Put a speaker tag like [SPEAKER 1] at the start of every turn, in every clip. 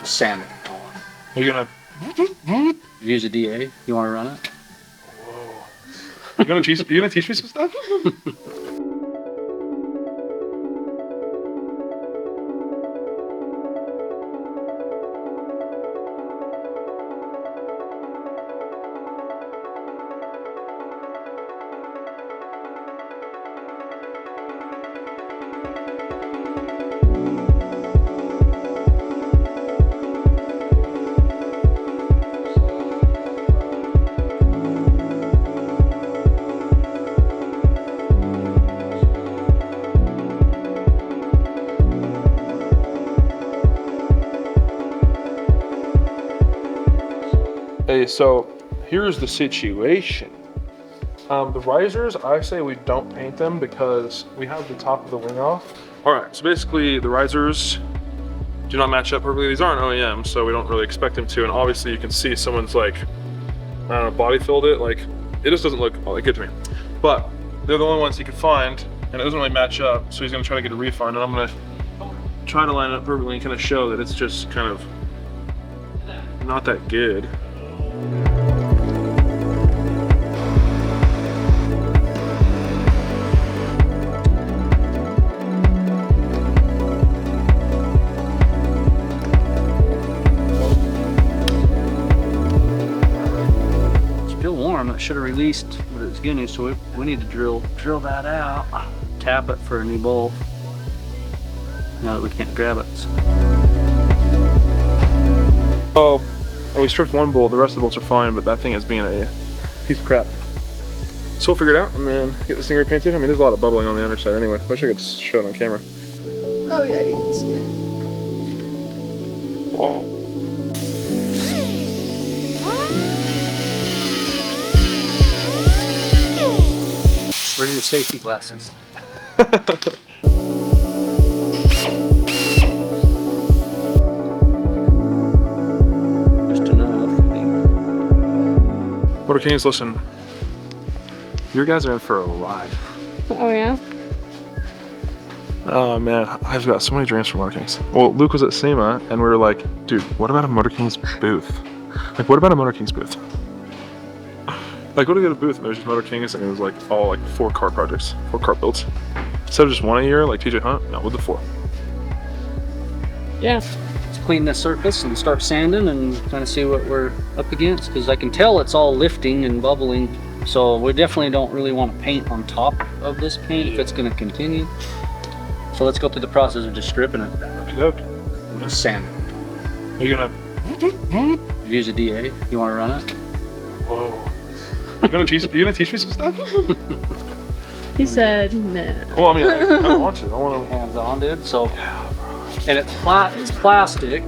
[SPEAKER 1] sand it.
[SPEAKER 2] You're gonna
[SPEAKER 1] Use a DA. You want to run it?
[SPEAKER 2] Whoa. You're gonna teach me some stuff? Hey, so here's the situation. The risers, I say we don't paint them because we have the top of the wing off. All right, so basically the risers do not match up perfectly. These aren't OEM, so we don't really expect them to. And obviously you can see someone's like, I don't know, body filled it. Like, it just doesn't look all that good to me. But they're the only ones he could find, and it doesn't really match up. So he's gonna try to get a refund, and I'm gonna try to line it up perfectly and kind of show that it's just kind of not that good.
[SPEAKER 1] It should have released what it was getting, so we need to drill that out, tap it for a new bolt now that we can't grab it.
[SPEAKER 2] Oh, we stripped one bolt, the rest of the bolts are fine, but that thing is being a piece of crap. So we'll figure it out and then get this thing repainted. I mean, there's a lot of bubbling on the underside anyway. Wish I could show it on camera.
[SPEAKER 3] Oh yeah, you can see it.
[SPEAKER 2] Oh.
[SPEAKER 1] Where are your safety glasses? Just enough.
[SPEAKER 2] MtrKngz, listen. Your guys are in for a ride.
[SPEAKER 3] Oh yeah?
[SPEAKER 2] Oh man, I've got so many dreams for MtrKngz. Well, Luke was at SEMA and we were like, dude, what about a MtrKngz booth? Like, what about a MtrKngz booth? Like, go to get a booth and there's just MtrKngz and it was like all like 4 car projects, 4 car builds. Instead of just one a year like TJ Hunt, no, with the 4.
[SPEAKER 3] Yeah.
[SPEAKER 1] Let's clean this surface and start sanding and kind of see what we're up against, because I can tell it's all lifting and bubbling. So we definitely don't really want to paint on top of this paint if it's going to continue. So let's go through the process of just stripping it.
[SPEAKER 2] Okay.
[SPEAKER 1] Just sand it.
[SPEAKER 2] You're gonna
[SPEAKER 1] Use a DA. You want to run it?
[SPEAKER 2] whoa. You're gonna teach me some stuff?
[SPEAKER 3] He said no.
[SPEAKER 2] Well, I mean, I want to. I want to.
[SPEAKER 1] Hands on, dude. So, and it's plastic,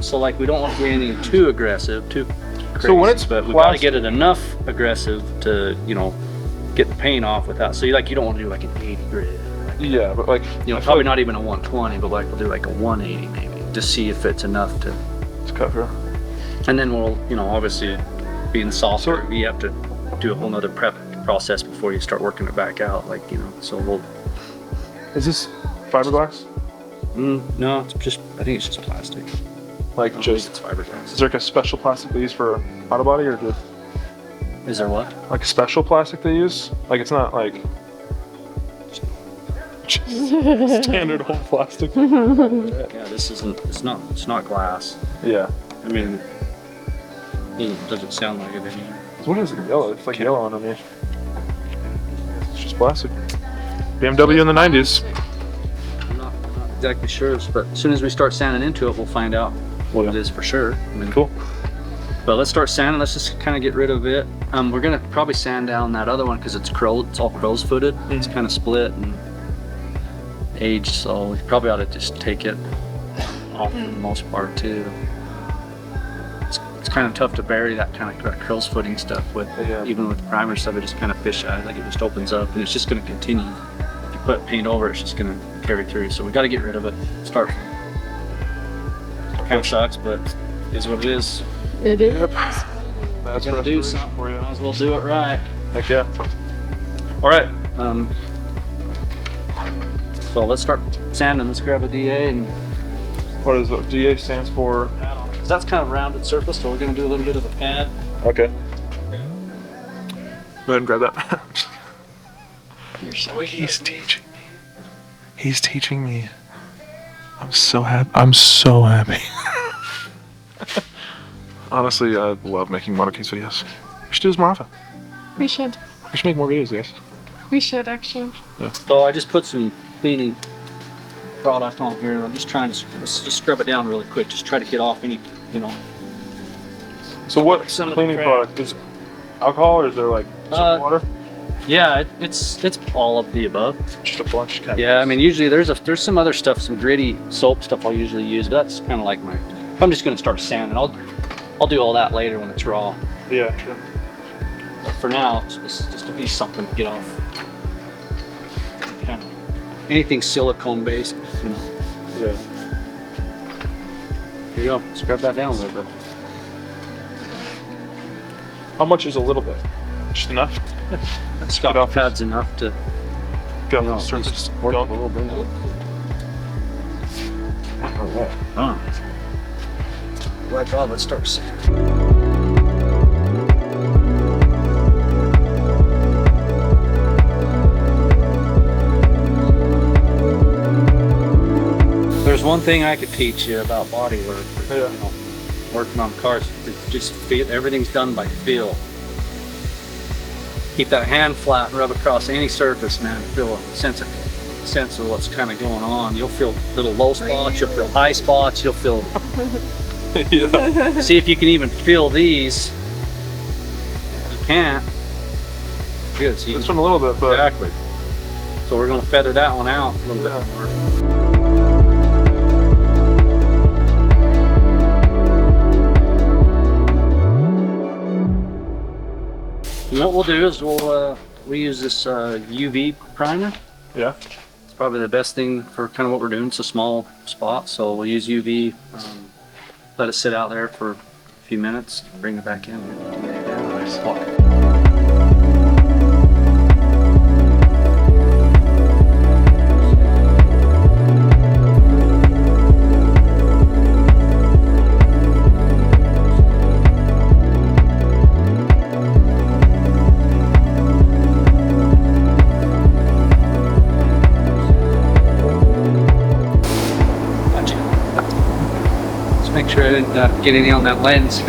[SPEAKER 1] so like we don't want to get anything too aggressive, too crazy.
[SPEAKER 2] So when it's
[SPEAKER 1] but we gotta get it enough aggressive to, you know, get the paint off without. So you don't want to do like an 80 grit. Like,
[SPEAKER 2] Yeah, but like,
[SPEAKER 1] you know, probably not even a 120, but like we'll do like a 180 maybe, just see if it's enough to.
[SPEAKER 2] it's cut through.
[SPEAKER 1] And then we'll, you know, obviously being softer, you have to do a whole nother prep process before you start working it back out, like, you know. So we'll.
[SPEAKER 2] Is this fiberglass?
[SPEAKER 1] No, it's just, I think it's just plastic.
[SPEAKER 2] Like,
[SPEAKER 1] It's
[SPEAKER 2] just,
[SPEAKER 1] fiberglass.
[SPEAKER 2] is there like a special plastic they use for auto body or just
[SPEAKER 1] Is there what?
[SPEAKER 2] like a special plastic they use? Like, it's not like just standard old plastic.
[SPEAKER 1] Yeah, this isn't, it's not glass.
[SPEAKER 2] Yeah.
[SPEAKER 1] I mean, it doesn't sound like it anymore.
[SPEAKER 2] What is it? Yellow. It's like yellow on me. It's just plastic. BMW in the 90s.
[SPEAKER 1] I'm not exactly sure, but as soon as we start sanding into it, we'll find out what it is for sure. I mean,
[SPEAKER 2] Cool.
[SPEAKER 1] But let's start sanding. Let's just kind of get rid of it. We're gonna probably sand down that other one because it's all crow's footed. It's kind of split and aged, so we probably ought to just take it off for the most part too. It's kind of tough to bury that kind of crow's footing stuff with, even with the primer stuff. It just kind of fish eyes, like it just opens up and it's just going to continue. If you put paint over, it's just going to carry through. So we got to get rid of it. Start. Kind of sucks, but it is what it is.
[SPEAKER 3] It is.
[SPEAKER 2] Yep.
[SPEAKER 1] We're
[SPEAKER 2] That's
[SPEAKER 1] gonna do something
[SPEAKER 2] for you.
[SPEAKER 1] Might as well do it right.
[SPEAKER 2] Heck yeah. All right.
[SPEAKER 1] So let's start sanding. Let's grab a DA and
[SPEAKER 2] What is it? DA stands for?
[SPEAKER 1] That's kind of rounded surface, so we're gonna do a little bit of a pad.
[SPEAKER 2] Okay. Go ahead and grab that. He's teaching me. He's teaching me. I'm so happy. I'm so happy. Honestly, I love making motor case videos. We should do this more often.
[SPEAKER 3] We should.
[SPEAKER 2] We should make more videos, guys.
[SPEAKER 3] We should actually.
[SPEAKER 1] So I just put some cleaning product on here. I'm just trying to just scrub it down really quick. Just try to get off any, you know.
[SPEAKER 2] So what
[SPEAKER 1] Some of the
[SPEAKER 2] cleaning
[SPEAKER 1] crap.
[SPEAKER 2] product? Is it alcohol or is there like soap water?
[SPEAKER 1] Yeah, it's all of the above.
[SPEAKER 2] Just a bunch kind
[SPEAKER 1] Yeah, I mean usually there's some other stuff, some gritty soap stuff I'll usually use. But that's kind of like my. If I'm just gonna start sanding, I'll do all that later when it's raw.
[SPEAKER 2] Yeah, sure.
[SPEAKER 1] But for now, it's just to be something to get off. Kind of anything silicone based, you know.
[SPEAKER 2] Yeah.
[SPEAKER 1] Here you go. Scrub that down a little bit.
[SPEAKER 2] How much is a little bit? Just enough?
[SPEAKER 1] That Scott pad's enough to
[SPEAKER 2] Get
[SPEAKER 1] you know,
[SPEAKER 2] off the surface.
[SPEAKER 1] work a
[SPEAKER 2] Going.
[SPEAKER 1] little bit.
[SPEAKER 2] Alright.
[SPEAKER 1] Right, Bob, let's start sanding. There's one thing I could teach you about body work,
[SPEAKER 2] Yeah.
[SPEAKER 1] you know, working on cars. It's just feel. Everything's done by feel. Keep that hand flat and rub across any surface, man. Feel a sense of what's kind of going on. You'll feel little low spots. You'll feel high spots. You'll feel.
[SPEAKER 2] Yeah.
[SPEAKER 1] See if you can even feel these. You can't. Good. See,
[SPEAKER 2] This one a little bit, but
[SPEAKER 1] exactly. So we're going to feather that one out a little bit more. And what we'll do is we use this UV primer.
[SPEAKER 2] yeah.
[SPEAKER 1] It's probably the best thing for kind of what we're doing. It's a small spot, so we'll use UV. Let it sit out there for a few minutes. Bring it back in. Make sure I didn't get any on that lens.